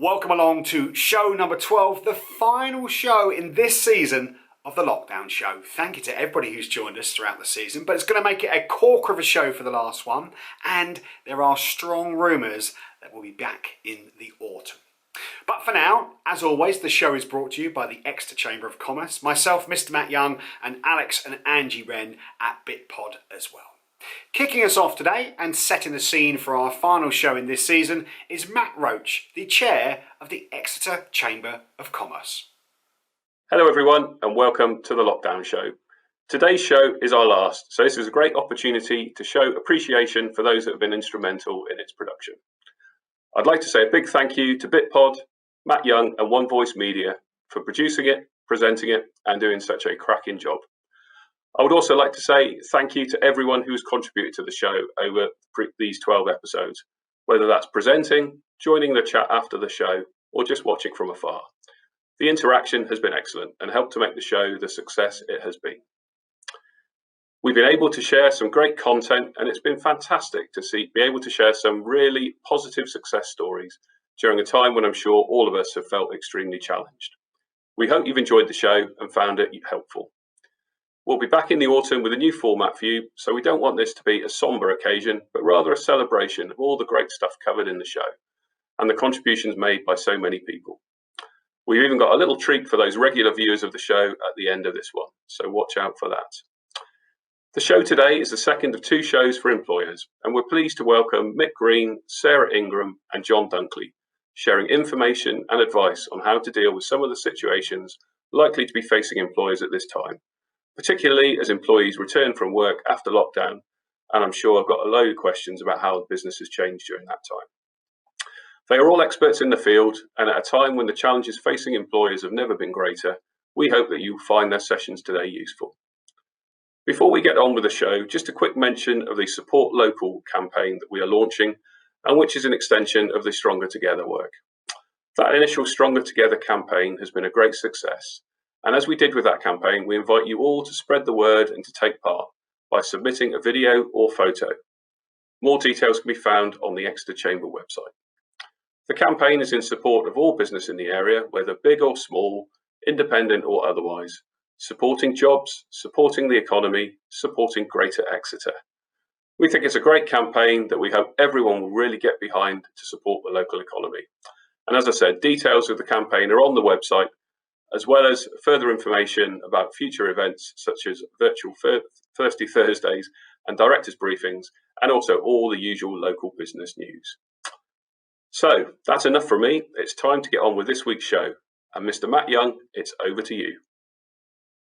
Welcome along to show number 12, the final show in this season of the Lockdown Show. Thank you to everybody who's joined us throughout the season, but it's going to make it a corker of a show for the last one, and there are strong rumours that we'll be back in the autumn. But for now, as always, the show is brought to you by the Exeter Chamber of Commerce, myself, Mr. Matt Young, and Alex and Angie Wren at BitPod as well. Kicking us off today and setting the scene for our final show in this season is Matt Roach, the chair of the Exeter Chamber of Commerce. Hello everyone and welcome to the Lockdown Show. Today's show is our last, so this is a great opportunity to show appreciation for those that have been instrumental in its production. I'd like to say a big thank you to BitPod, Matt Young and One Voice Media for producing it, presenting it and doing such a cracking job. I would also like to say thank you to everyone who has contributed to the show over these 12 episodes, whether that's presenting, joining the chat after the show, or just watching from afar. The interaction has been excellent and helped to make the show the success it has been. We've been able to share some great content and it's been fantastic to be able to share some really positive success stories during a time when I'm sure all of us have felt extremely challenged. We hope you've enjoyed the show and found it helpful. We'll be back in the autumn with a new format for you, so we don't want this to be a sombre occasion, but rather a celebration of all the great stuff covered in the show and the contributions made by so many people. We've even got a little treat for those regular viewers of the show at the end of this one, so watch out for that. The show today is the second of two shows for employers, and we're pleased to welcome Mick Green, Sarah Ingram and Jon Dunkley, sharing information and advice on how to deal with some of the situations likely to be facing employers at this time, particularly as employees return from work after lockdown, and I'm sure I've got a load of questions about how the business has changed during that time. They are all experts in the field, and at a time when the challenges facing employers have never been greater, we hope that you find their sessions today useful. Before we get on with the show, just a quick mention of the Support Local campaign that we are launching, and which is an extension of the Stronger Together work. That initial Stronger Together campaign has been a great success. And as we did with that campaign, we invite you all to spread the word and to take part by submitting a video or photo. More details can be found on the Exeter Chamber website. The campaign is in support of all business in the area, whether big or small, independent or otherwise, supporting jobs, supporting the economy, supporting Greater Exeter. We think it's a great campaign that we hope everyone will really get behind to support the local economy. And as I said, details of the campaign are on the website, as well as further information about future events such as virtual Thirsty Thursdays and directors' briefings, and also all the usual local business news. So that's enough from me. It's time to get on with this week's show. And Mr. Matt Young, it's over to you.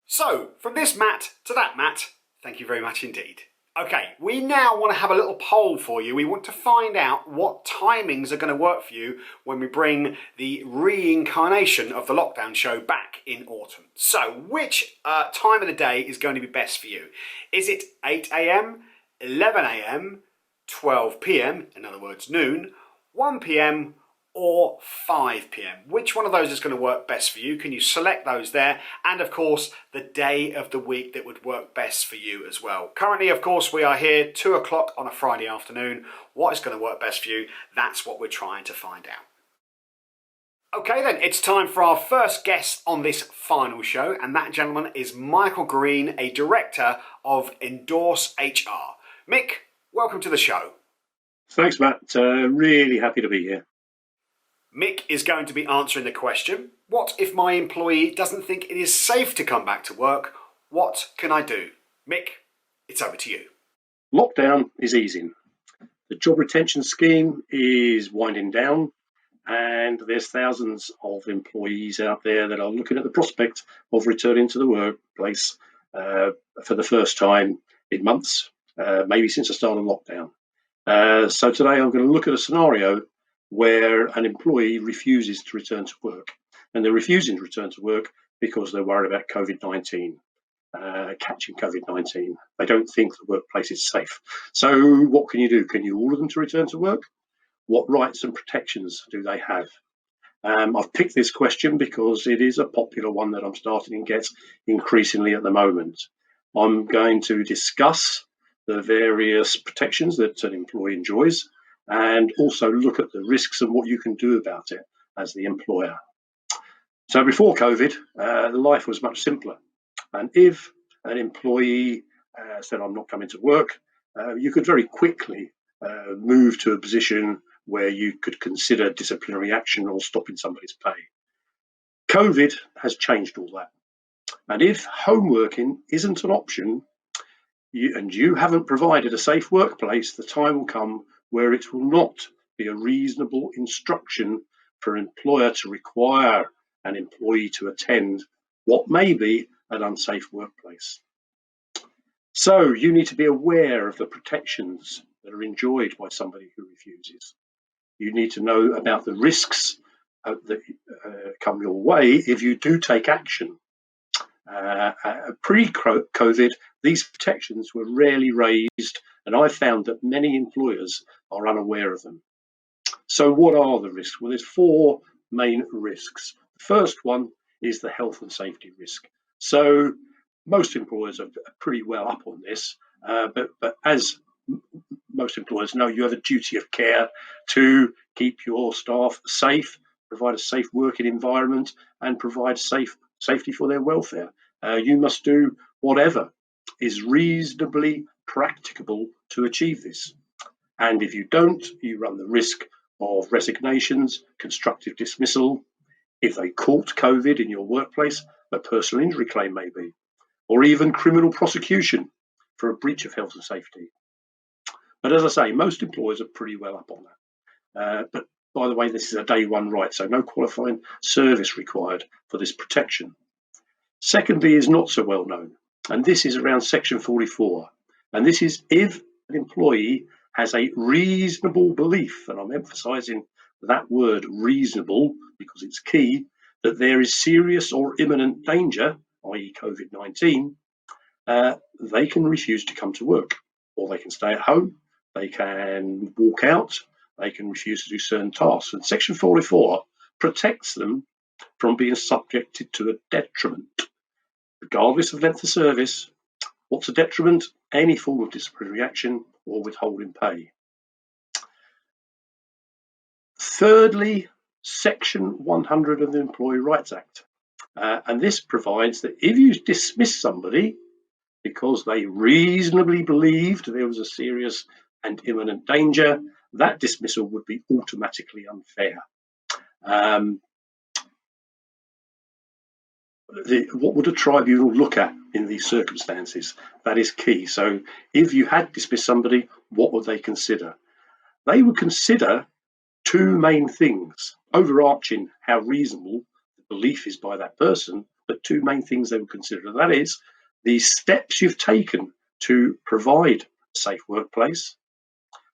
So, from this Matt to that Matt, thank you very much indeed. Okay, we now want to have a little poll for you. We want to find out what timings are going to work for you when we bring the reincarnation of the Lockdown Show back in autumn. So, which time of the day is going to be best for you? Is it 8 a.m, 11 a.m, 12 p.m, in other words noon, 1 p.m, or 5 p.m. Which one of those is going to work best for you? Can you select those there? And of course, the day of the week that would work best for you as well. Currently, of course, we are here 2 o'clock on a Friday afternoon. What is going to work best for you? That's what we're trying to find out. Okay then, it's time for our first guest on this final show, and that gentleman is Michael Green, a director of Endorse HR. Mick, welcome to the show. Thanks, Matt. Really happy to be here. Mick is going to be answering the question, what if my employee doesn't think it is safe to come back to work? What can I do? Mick, it's over to you. Lockdown is easing. The job retention scheme is winding down, and there's thousands of employees out there that are looking at the prospect of returning to the workplace for the first time in months, maybe since the start of lockdown. So today I'm going to look at a scenario where an employee refuses to return to work. And they're refusing to return to work because they're worried about COVID-19, catching COVID-19. They don't think the workplace is safe. So what can you do? Can you order them to return to work? What rights and protections do they have? I've picked this question because it is a popular one that I'm starting to get increasingly at the moment. I'm going to discuss the various protections that an employee enjoys, and also look at the risks and what you can do about it. as the employer. So before COVID, life was much simpler. And if an employee said, I'm not coming to work, you could very quickly move to a position where you could consider disciplinary action or stopping somebody's pay. COVID has changed all that. And if home working isn't an option, you haven't provided a safe workplace, the time will come where it will not be a reasonable instruction for an employer to require an employee to attend what may be an unsafe workplace. So you need to be aware of the protections that are enjoyed by somebody who refuses. You need to know about the risks that come your way if you do take action. Pre-COVID, these protections were rarely raised, and I've found that many employers are unaware of them. So what are the risks? Well, there's four main risks. The first one is the health and safety risk. So most employers are pretty well up on this, but as most employers know, you have a duty of care to keep your staff safe, provide a safe working environment, and provide safety for their welfare. You must do whatever is reasonably practicable to achieve this. And if you don't, you run the risk of resignations, constructive dismissal, if they caught COVID in your workplace, a personal injury claim maybe, or even criminal prosecution for a breach of health and safety. But as I say, most employers are pretty well up on that. But by the way, this is a day one right, so no qualifying service required for this protection. Secondly is not so well known, and this is around section 44. And this is if an employee has a reasonable belief, and I'm emphasising that word reasonable because it's key, that there is serious or imminent danger, i.e. COVID-19, they can refuse to come to work, or they can stay at home, they can walk out, they can refuse to do certain tasks. And section 44 protects them from being subjected to a detriment, regardless of length of service. What's a detriment? Any form of disciplinary action or withholding pay. Thirdly, section 100 of the Employee Rights Act. And this provides that if you dismiss somebody because they reasonably believed there was a serious and imminent danger, that dismissal would be automatically unfair. What would a tribunal look at in these circumstances? That is key. So if you had dismissed somebody, what would they consider? They would consider two main things, overarching how reasonable the belief is by that person, but two main things they would consider. That is, the steps you've taken to provide a safe workplace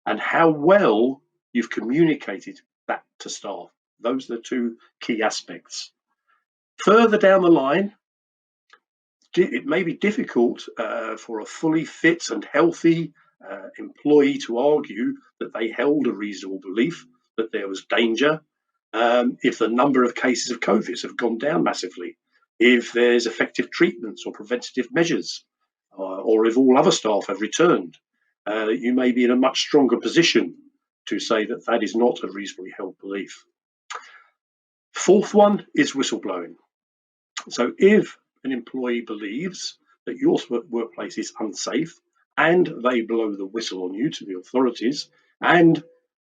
and how well you've communicated that to staff. Those are the two key aspects. Further down the line, it may be difficult for a fully fit and healthy employee to argue that they held a reasonable belief that there was danger if the number of cases of COVID have gone down massively, if there's effective treatments or preventative measures, or if all other staff have returned. You may be in a much stronger position to say that that is not a reasonably held belief. Fourth one is whistleblowing. So if an employee believes that your workplace is unsafe and they blow the whistle on you to the authorities and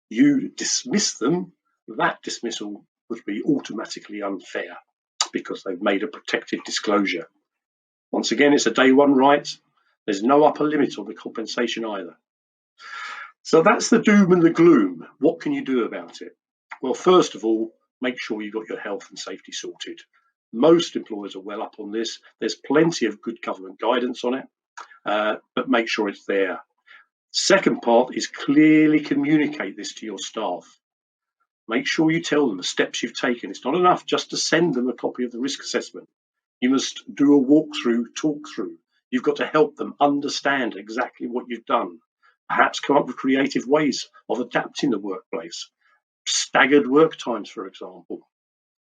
you dismiss them, that dismissal would be automatically unfair because they've made a protected disclosure. Once again, it's a day one right. There's no upper limit on the compensation either. So that's the doom and the gloom. What can you do about it? Well, first of all, make sure you've got your health and safety sorted. Most employers are well up on this. There's plenty of good government guidance on it, but make sure it's there. Second part is clearly communicate this to your staff. Make sure you tell them the steps you've taken. It's not enough just to send them a copy of the risk assessment. You must do a walkthrough, talk through. You've got to help them understand exactly what you've done. Perhaps come up with creative ways of adapting the workplace. Staggered work times, for example.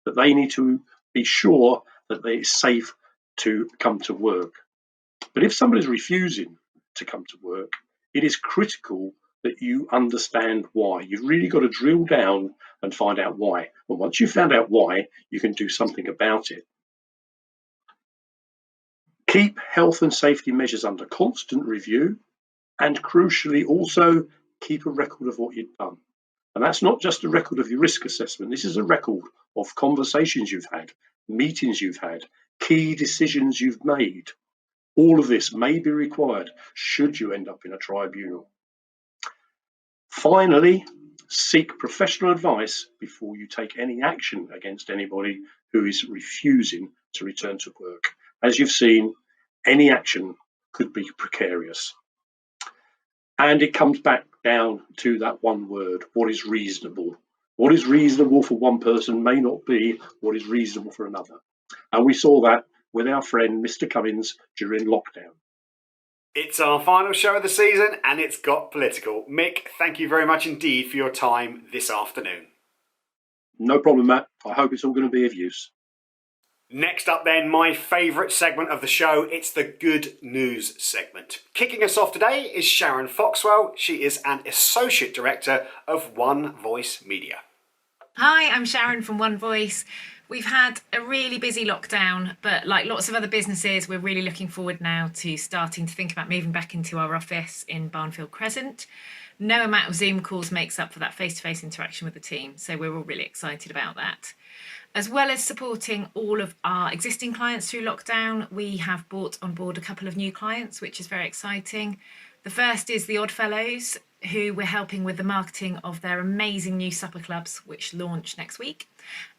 But they need to be sure that it's safe to come to work. But if somebody's refusing to come to work, it is critical that you understand why. You've really got to drill down and find out why. And once you've found out why, you can do something about it. Keep health and safety measures under constant review, and crucially also keep a record of what you've done. And that's not just a record of your risk assessment. This is a record of conversations you've had, meetings you've had, key decisions you've made. All of this may be required should you end up in a tribunal. Finally, seek professional advice before you take any action against anybody who is refusing to return to work. As you've seen, any action could be precarious. And it comes back down to that one word: what is reasonable? What is reasonable for one person may not be what is reasonable for another. And we saw that with our friend Mr. Cummins during lockdown. It's our final show of the season and it's got political. Mick, thank you very much indeed for your time this afternoon. No problem, Matt. I hope it's all going to be of use. Next up then, my favourite segment of the show, it's the good news segment. Kicking us off today is Sharon Foxwell. She is an Associate Director of One Voice Media. Hi, I'm Sharon from One Voice. We've had a really busy lockdown, but like lots of other businesses, we're really looking forward now to starting to think about moving back into our office in Barnfield Crescent. No amount of Zoom calls makes up for that face-to-face interaction with the team, so we're all really excited about that. As well as supporting all of our existing clients through lockdown, we have brought on board a couple of new clients, which is very exciting. The first is the Oddfellows, who we're helping with the marketing of their amazing new supper clubs, which launch next week.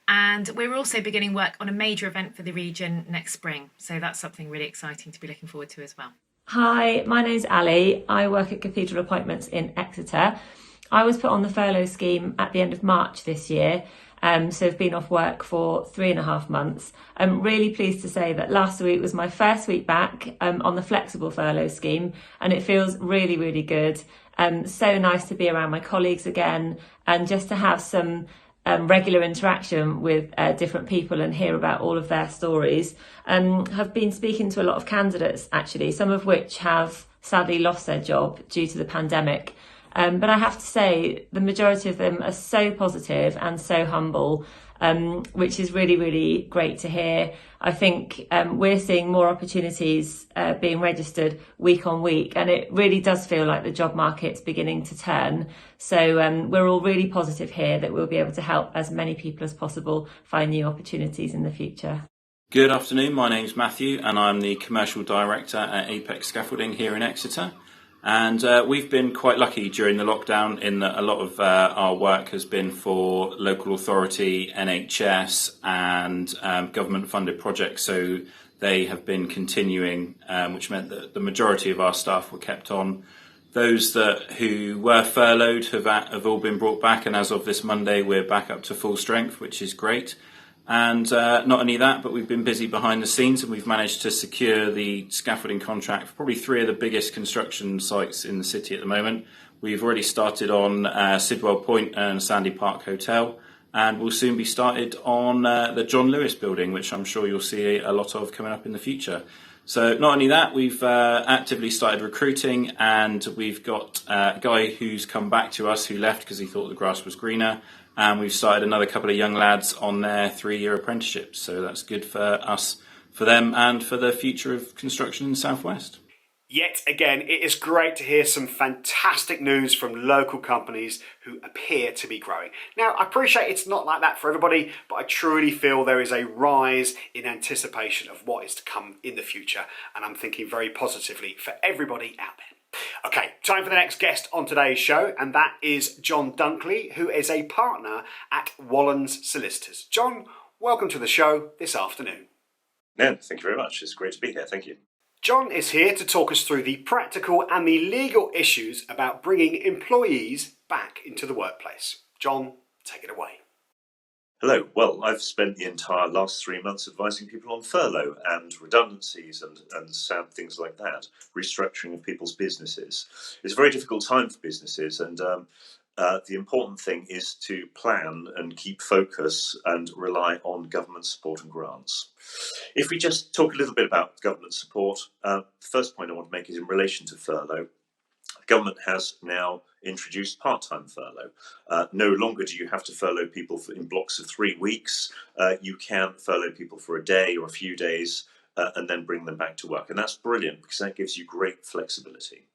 And we're also beginning work on a major event for the region next spring. So that's something really exciting to be looking forward to as well. Hi, my name's Ali. I work at Cathedral Appointments in Exeter. I was put on the furlough scheme at the end of March this year. So I've been off work for 3.5 months. I'm really pleased to say that last week was my first week back on the flexible furlough scheme, and it feels really, really good. So nice to be around my colleagues again and just to have some regular interaction with different people and hear about all of their stories. Have been speaking to a lot of candidates actually, some of which have sadly lost their job due to the pandemic. But I have to say the majority of them are so positive and so humble, which is really, really great to hear. I think we're seeing more opportunities being registered week on week, and it really does feel like the job market's beginning to turn. So we're all really positive here that we'll be able to help as many people as possible find new opportunities in the future. Good afternoon, my name's Matthew and I'm the Commercial Director at Apex Scaffolding here in Exeter. And we've been quite lucky during the lockdown in that a lot of our work has been for local authority, NHS and government funded projects. So they have been continuing, which meant that the majority of our staff were kept on. Those who were furloughed have all been brought back, and as of this Monday we're back up to full strength, which is great. And not only that, but we've been busy behind the scenes and we've managed to secure the scaffolding contract for probably 3 of the biggest construction sites in the city at the moment. We've already started on Sidwell Point and Sandy Park Hotel, and we'll soon be started on the John Lewis building, which I'm sure you'll see a lot of coming up in the future. So not only that, we've actively started recruiting, and we've got a guy who's come back to us who left because he thought the grass was greener. And we've started another couple of young lads on their 3-year apprenticeships. So that's good for us, for them, and for the future of construction in the South West. Yet again, it is great to hear some fantastic news from local companies who appear to be growing. Now, I appreciate it's not like that for everybody, but I truly feel there is a rise in anticipation of what is to come in the future. And I'm thinking very positively for everybody out there. Okay, time for the next guest on today's show, and that is Jon Dunkley, who is a partner at Wollens Solicitors. Jon, welcome to the show this afternoon. No, thank you very much. It's great to be here. Thank you. Jon is here to talk us through the practical and the legal issues about bringing employees back into the workplace. Jon, take it away. Hello. Well, I've spent the entire last 3 months advising people on furlough and redundancies and sad things like that, restructuring of people's businesses. It's a very difficult time for businesses, and the important thing is to plan and keep focus and rely on government support and grants. If we just talk a little bit about government support, the first point I want to make is in relation to furlough. Government has now introduced part-time furlough. No longer do you have to furlough people in blocks of 3 weeks. You can furlough people for a day or a few days and then bring them back to work. And that's brilliant because that gives you great flexibility.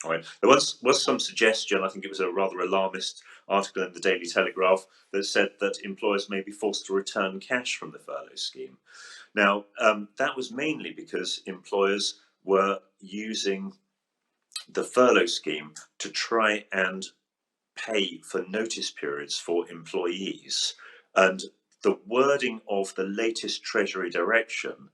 All right. There was some suggestion, I think it was a rather alarmist article in the Daily Telegraph, that said that employers may be forced to return cash from the furlough scheme. Now, that was mainly because employers were using the furlough scheme to try and pay for notice periods for employees. And the wording of the latest Treasury direction,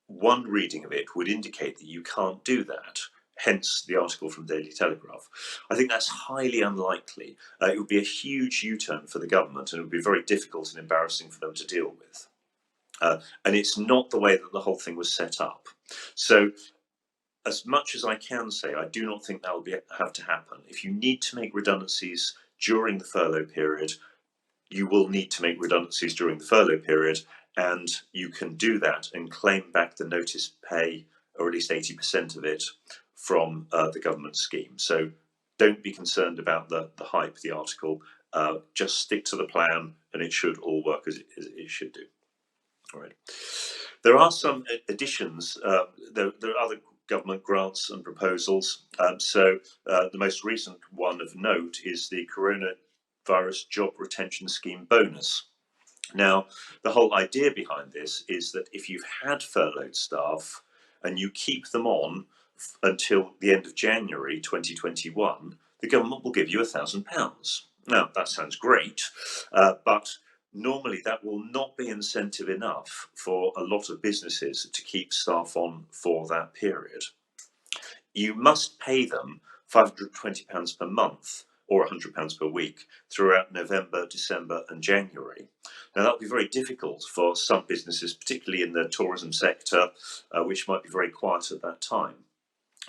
one reading of it would indicate that you can't do that. Hence the article from Daily Telegraph. I think that's highly unlikely. It would be a huge U-turn for the government, and it would be very difficult and embarrassing for them to deal with. And it's not the way that the whole thing was set up. So, as much as I can say, I do not think that will have to happen. If you need to make redundancies during the furlough period, you will need to make redundancies during the furlough period, and you can do that and claim back the notice pay, or at least 80% of it, from the government scheme. So don't be concerned about the hype, the article. Just stick to the plan, and it should all work as it should do. All right. There are some additions. There are other government grants and proposals. So the most recent one of note is the Coronavirus Job Retention Scheme bonus. Now, the whole idea behind this is that if you've had furloughed staff and you keep them on until the end of January 2021, the government will give you £1,000. Now, that sounds great, but normally that will not be incentive enough for a lot of businesses to keep staff on for that period. You must pay them £520 per month or £100 per week throughout November, December and January. Now that will be very difficult for some businesses, particularly in the tourism sector, which might be very quiet at that time.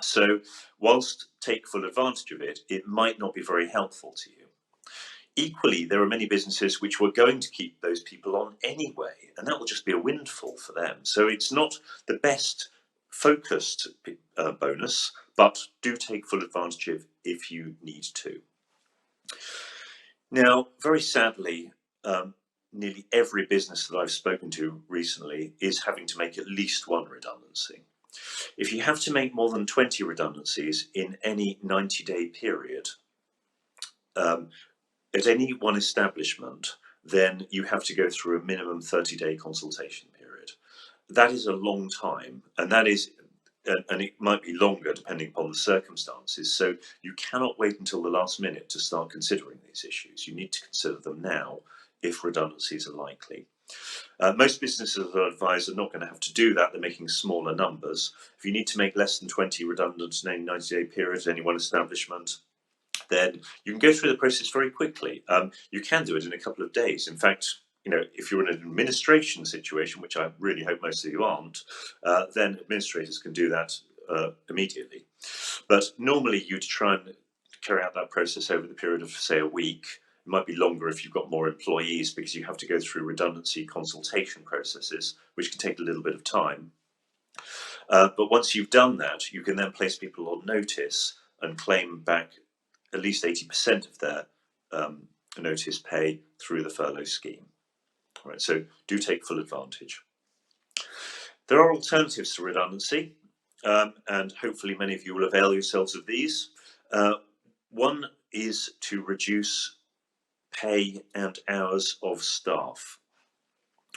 So whilst take full advantage of it, it might not be very helpful to you. Equally, there are many businesses which were going to keep those people on anyway, and that will just be a windfall for them. So it's not the best focused bonus, but do take full advantage of if you need to. Now, very sadly, nearly every business that I've spoken to recently is having to make at least one redundancy. If you have to make more than 20 redundancies in any 90-day period, at any one establishment, then you have to go through a minimum 30-day consultation period. That is a long time, and it might be longer depending upon the circumstances. So you cannot wait until the last minute to start considering these issues. You need to consider them now if redundancies are likely. Most businesses that I advise are not going to have to do that. They're making smaller numbers. If you need to make less than 20 redundant in any 90-day period at any one establishment, then you can go through the process very quickly. You can do it in a couple of days. In fact, if you're in an administration situation, which I really hope most of you aren't, then administrators can do that immediately. But normally you'd try and carry out that process over the period of, say, a week. It might be longer if you've got more employees because you have to go through redundancy consultation processes, which can take a little bit of time. But once you've done that, you can then place people on notice and claim back at least 80% of their notice pay through the furlough scheme. All right, so do take full advantage. There are alternatives to redundancy, and hopefully many of you will avail yourselves of these. One is to reduce pay and hours of staff.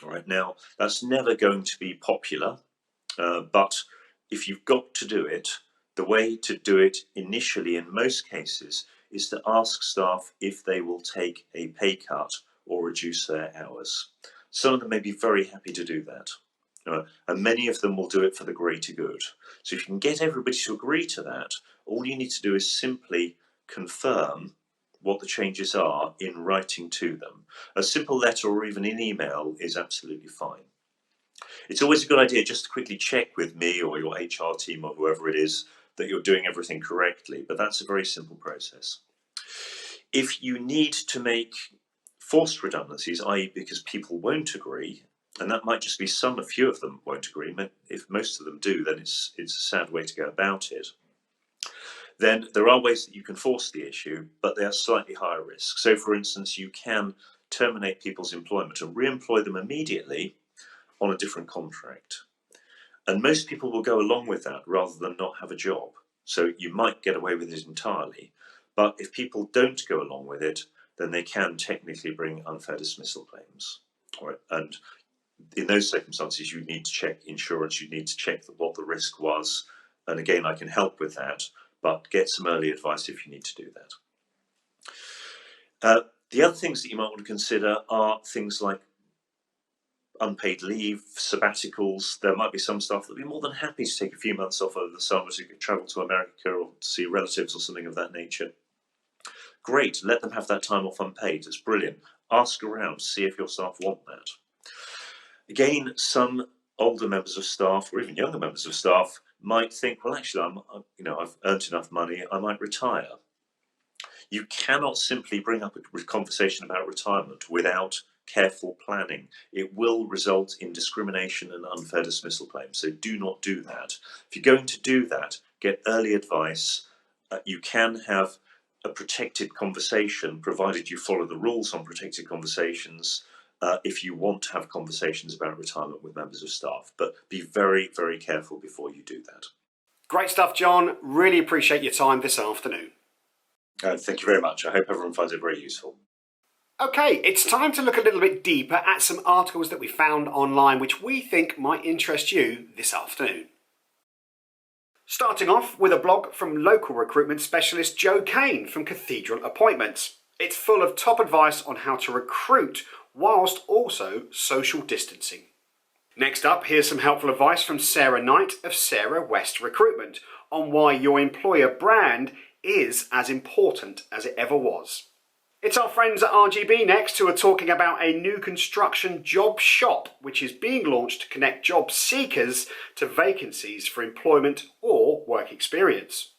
All right, now that's never going to be popular, but if you've got to do it, the way to do it initially in most cases is to ask staff if they will take a pay cut or reduce their hours. Some of them may be very happy to do that, and many of them will do it for the greater good. So if you can get everybody to agree to that, all you need to do is simply confirm what the changes are in writing to them. A simple letter or even an email is absolutely fine. It's always a good idea just to quickly check with me or your HR team or whoever it is that you're doing everything correctly, but that's a very simple process. If you need to make forced redundancies, i.e. because people won't agree, and that might just be a few of them won't agree, if most of them do, then it's a sad way to go about it, then there are ways that you can force the issue, but they are slightly higher risk. So, for instance, you can terminate people's employment and re-employ them immediately on a different contract. And most people will go along with that rather than not have a job. So you might get away with it entirely. But if people don't go along with it, then they can technically bring unfair dismissal claims. All right. And in those circumstances, you need to check insurance, you need to check what the risk was. And again, I can help with that, but get some early advice if you need to do that. The other things that you might want to consider are things like unpaid leave, sabbaticals. There might be some staff that would be more than happy to take a few months off over the summer to travel to America or to see relatives or something of that nature. Great, let them have that time off unpaid. It's brilliant. Ask around, see if your staff want that. Again, some older members of staff or even younger members of staff might think, well, actually, I've earned enough money, I might retire. You cannot simply bring up a conversation about retirement without careful planning. It will result in discrimination and unfair dismissal claims. So do not do that. If you're going to do that, get early advice. You can have a protected conversation, provided you follow the rules on protected conversations, if you want to have conversations about retirement with members of staff. But be very, very careful before you do that. Great stuff, John. Really appreciate your time this afternoon. Thank you very much. I hope everyone finds it very useful. Okay, it's time to look a little bit deeper at some articles that we found online which we think might interest you this afternoon. Starting off with a blog from local recruitment specialist Joe Kane from Cathedral Appointments. It's full of top advice on how to recruit whilst also social distancing. Next up, here's some helpful advice from Sarah Knight of Sarah West Recruitment on why your employer brand is as important as it ever was. It's our friends at RGB next who are talking about a new construction job shop which is being launched to connect job seekers to vacancies for employment or work experience.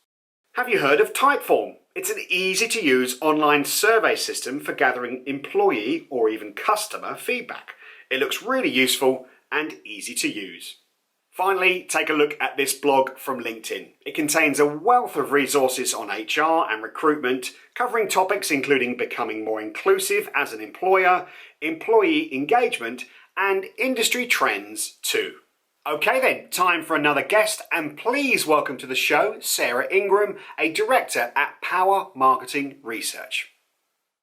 Have you heard of Typeform? It's an easy-to-use online survey system for gathering employee or even customer feedback. It looks really useful and easy to use. Finally, take a look at this blog from LinkedIn. It contains a wealth of resources on HR and recruitment, covering topics including becoming more inclusive as an employer, employee engagement, and industry trends too. Okay then, time for another guest, and please welcome to the show Sarah Ingram, a director at Power Marketing Research.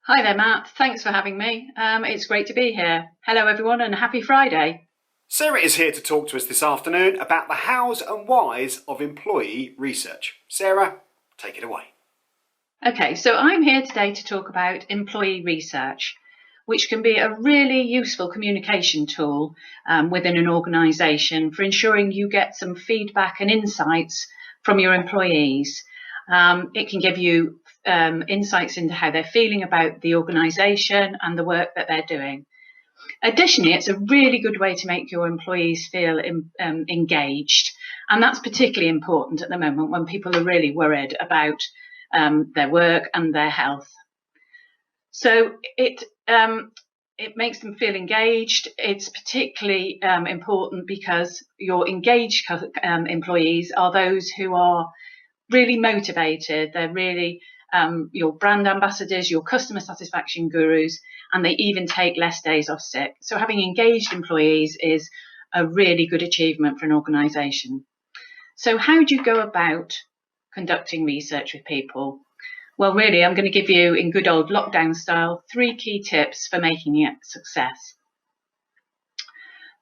Hi there, Matt. Thanks for having me. It's great to be here. Hello everyone and happy Friday. Sarah is here to talk to us this afternoon about the hows and whys of employee research. Sarah, take it away. Okay, so I'm here today to talk about employee research, which can be a really useful communication tool within an organisation for ensuring you get some feedback and insights from your employees. It can give you insights into how they're feeling about the organisation and the work that they're doing. Additionally, it's a really good way to make your employees feel engaged. And that's particularly important at the moment when people are really worried about their work and their health. So it makes them feel engaged. It's particularly important because your engaged employees are those who are really motivated. They're really your brand ambassadors, your customer satisfaction gurus, and they even take less days off sick. So having engaged employees is a really good achievement for an organisation. So how do you go about conducting research with people? Well, really, I'm going to give you, in good old lockdown style, 3 key tips for making it a success.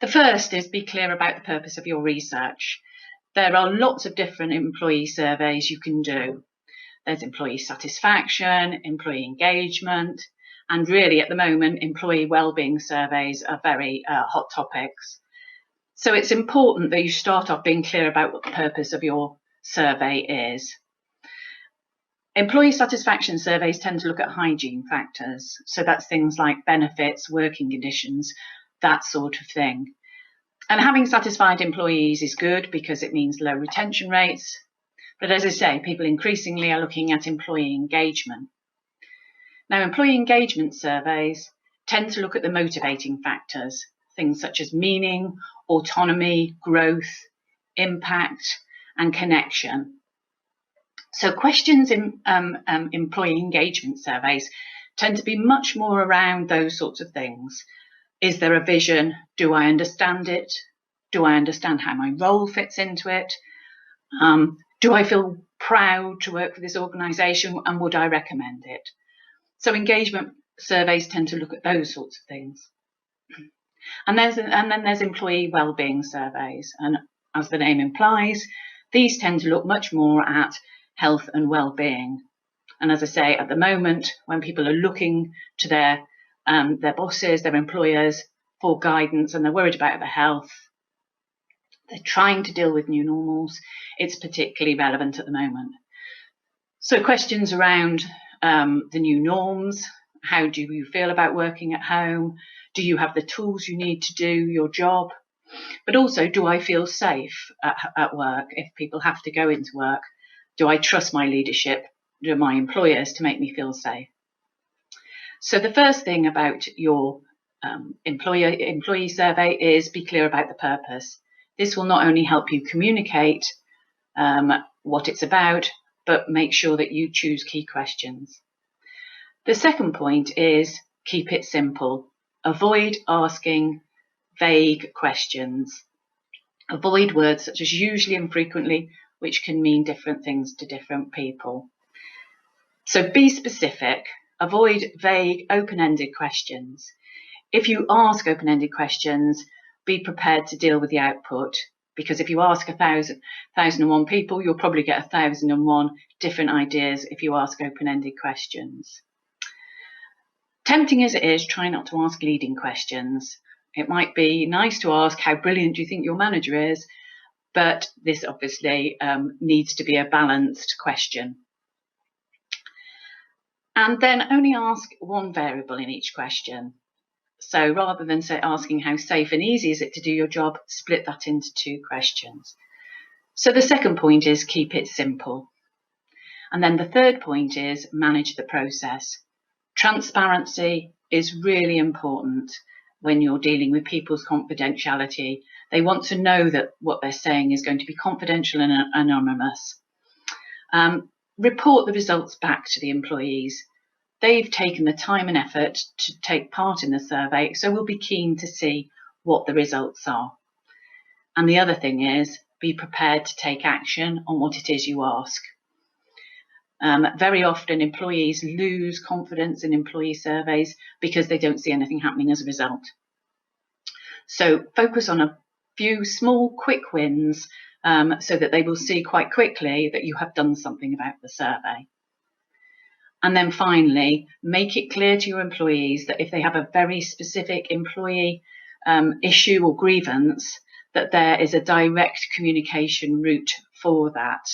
The first is be clear about the purpose of your research. There are lots of different employee surveys you can do. There's employee satisfaction, employee engagement, and really at the moment, employee wellbeing surveys are very hot topics. So it's important that you start off being clear about what the purpose of your survey is. Employee satisfaction surveys tend to look at hygiene factors. So that's things like benefits, working conditions, that sort of thing. And having satisfied employees is good because it means low retention rates. But as I say, people increasingly are looking at employee engagement. Now, employee engagement surveys tend to look at the motivating factors, things such as meaning, autonomy, growth, impact, and connection. So questions in employee engagement surveys tend to be much more around those sorts of things. Is there a vision? Do I understand it? Do I understand how my role fits into it? Do I feel proud to work for this organisation, and would I recommend it? So engagement surveys tend to look at those sorts of things. And then there's employee wellbeing surveys, and as the name implies, these tend to look much more at health and well-being. And as I say, at the moment, when people are looking to their bosses, their employers for guidance, and they're worried about their health, they're trying to deal with new normals, it's particularly relevant at the moment. So questions around the new norms. How do you feel about working at home? Do you have the tools you need to do your job? But also, do I feel safe at work if people have to go into work? Do I trust my leadership, my employers, to make me feel safe? So the first thing about your employee survey is be clear about the purpose. This will not only help you communicate what it's about, but make sure that you choose key questions. The second point is keep it simple. Avoid asking vague questions. Avoid words such as usually and frequently, which can mean different things to different people. So be specific. Avoid vague, open-ended questions. If you ask open-ended questions, be prepared to deal with the output, because if you ask 1,001 people, you'll probably get 1,001 different ideas if you ask open-ended questions. Tempting as it is, try not to ask leading questions. It might be nice to ask, how brilliant do you think your manager is? But this obviously needs to be a balanced question. And then only ask one variable in each question. So rather than asking how safe and easy is it to do your job, split that into two questions. So the second point is keep it simple. And then the third point is manage the process. Transparency is really important when you're dealing with people's confidentiality. They want to know that what they're saying is going to be confidential and anonymous. Report the results back to the employees. They've taken the time and effort to take part in the survey, so we'll be keen to see what the results are. And the other thing is, be prepared to take action on what it is you ask. Very often employees lose confidence in employee surveys because they don't see anything happening as a result. So focus on a few small quick wins so that they will see quite quickly that you have done something about the survey. And then finally, make it clear to your employees that if they have a very specific employee issue or grievance, that there is a direct communication route for that.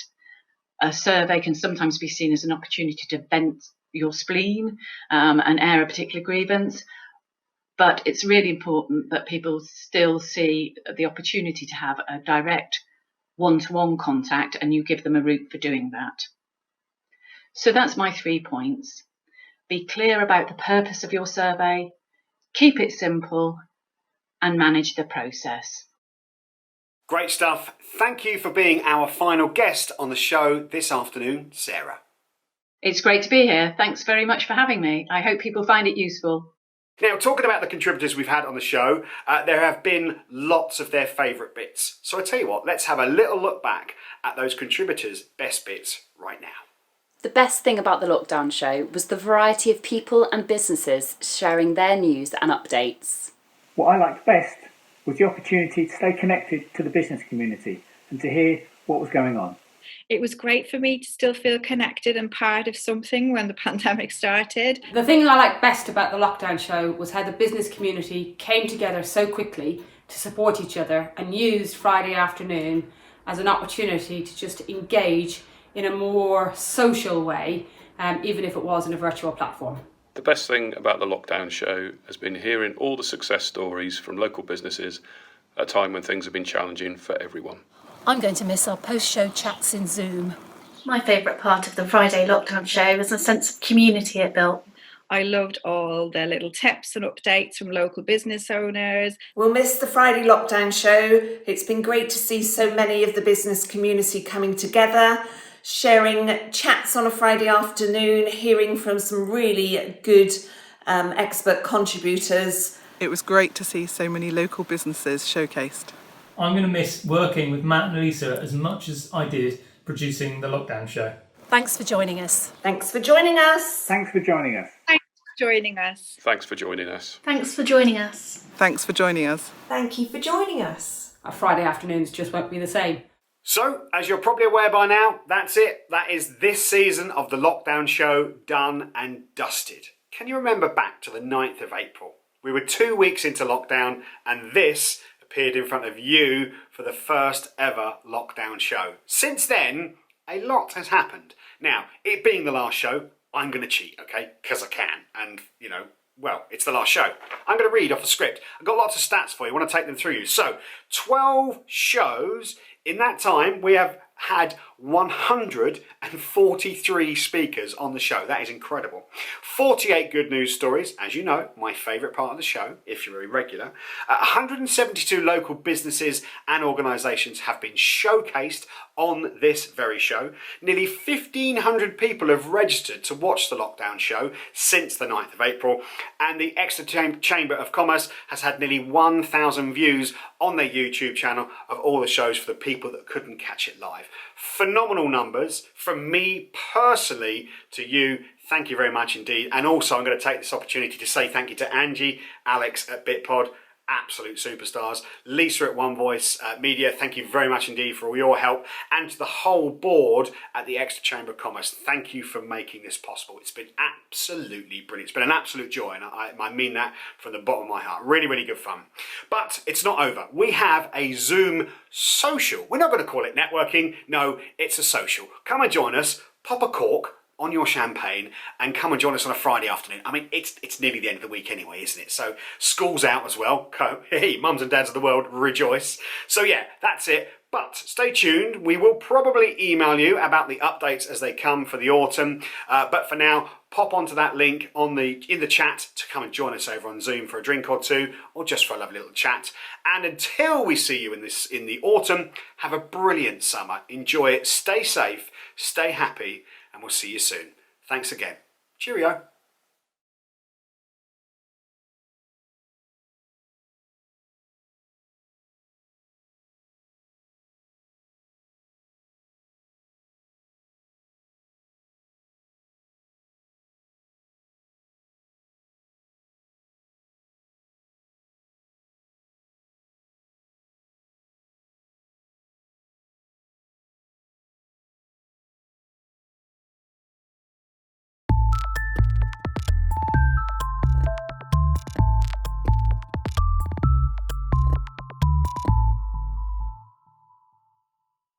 A survey can sometimes be seen as an opportunity to vent your spleen and air a particular grievance, but it's really important that people still see the opportunity to have a direct one-to-one contact, and you give them a route for doing that. So that's my 3 points. Be clear about the purpose of your survey, keep it simple, and manage the process. Great stuff. Thank you for being our final guest on the show this afternoon, Sarah. It's great to be here. Thanks very much for having me. I hope people find it useful. Now, talking about the contributors we've had on the show, there have been lots of their favourite bits. So I tell you what, let's have a little look back at those contributors' best bits right now. The best thing about the lockdown show was the variety of people and businesses sharing their news and updates. What I liked best was the opportunity to stay connected to the business community and to hear what was going on. It was great for me to still feel connected and part of something when the pandemic started. The thing I liked best about the lockdown show was how the business community came together so quickly to support each other and used Friday afternoon as an opportunity to just engage in a more social way, even if it was in a virtual platform. The best thing about the lockdown show has been hearing all the success stories from local businesses at a time when things have been challenging for everyone. I'm going to miss our post-show chats in Zoom. My favourite part of the Friday lockdown show was the sense of community it built. I loved all the little tips and updates from local business owners. We'll miss the Friday lockdown show. It's been great to see so many of the business community coming together, sharing chats on a Friday afternoon, hearing from some really good expert contributors. It was great to see so many local businesses showcased. I'm going to miss working with Matt and Lisa as much as I did producing the lockdown show. Thanks for joining us. Thanks for joining us. Thanks for joining us. Thanks for joining us. Thanks for joining us. Thanks for joining us. Thanks for joining us. Thank you for joining us. Our Friday afternoons just won't be the same. So, as you're probably aware by now, that's it. That is this season of the Lockdown Show done and dusted. Can you remember back to the 9th of April? We were 2 weeks into lockdown and this appeared in front of you for the first ever lockdown show. Since then, a lot has happened. Now, it being the last show, I'm going to cheat, okay? Because I can. And, well, it's the last show. I'm going to read off the script. I've got lots of stats for you. I want to take them through you. So, 12 shows. In that time, we have had 143 speakers on the show. That is incredible. 48 good news stories, as you know, my favourite part of the show, if you're a regular. 172 local businesses and organisations have been showcased on this very show. Nearly 1,500 people have registered to watch the lockdown show since the 9th of April, and the Exeter Chamber of Commerce has had nearly 1,000 views on their YouTube channel of all the shows for the people that couldn't catch it live. Phenomenal numbers from me personally to you. Thank you very much indeed. And also I'm going to take this opportunity to say thank you to Angie, Alex at BitPod, absolute superstars, Lisa at One Voice Media, thank you very much indeed for all your help, and to the whole board at the Exeter Chamber of Commerce, thank you for making this possible. It's been absolutely brilliant. It's been an absolute joy, and I mean that from the bottom of my heart. Really, really good fun. But it's not over. We have a Zoom social. We're not going to call it networking. No, it's a social. Come and join us, pop a cork on your champagne and come and join us on a Friday afternoon. I mean, it's nearly the end of the week anyway, isn't it? So school's out as well. Hey, mums and dads of the world, rejoice. So yeah, that's it. But stay tuned. We will probably email you about the updates as they come for the autumn. But for now, pop onto that link in the chat to come and join us over on Zoom for a drink or two, or just for a lovely little chat. And until we see you in the autumn, have a brilliant summer. Enjoy it. Stay safe. Stay happy. And we'll see you soon. Thanks again. Cheerio.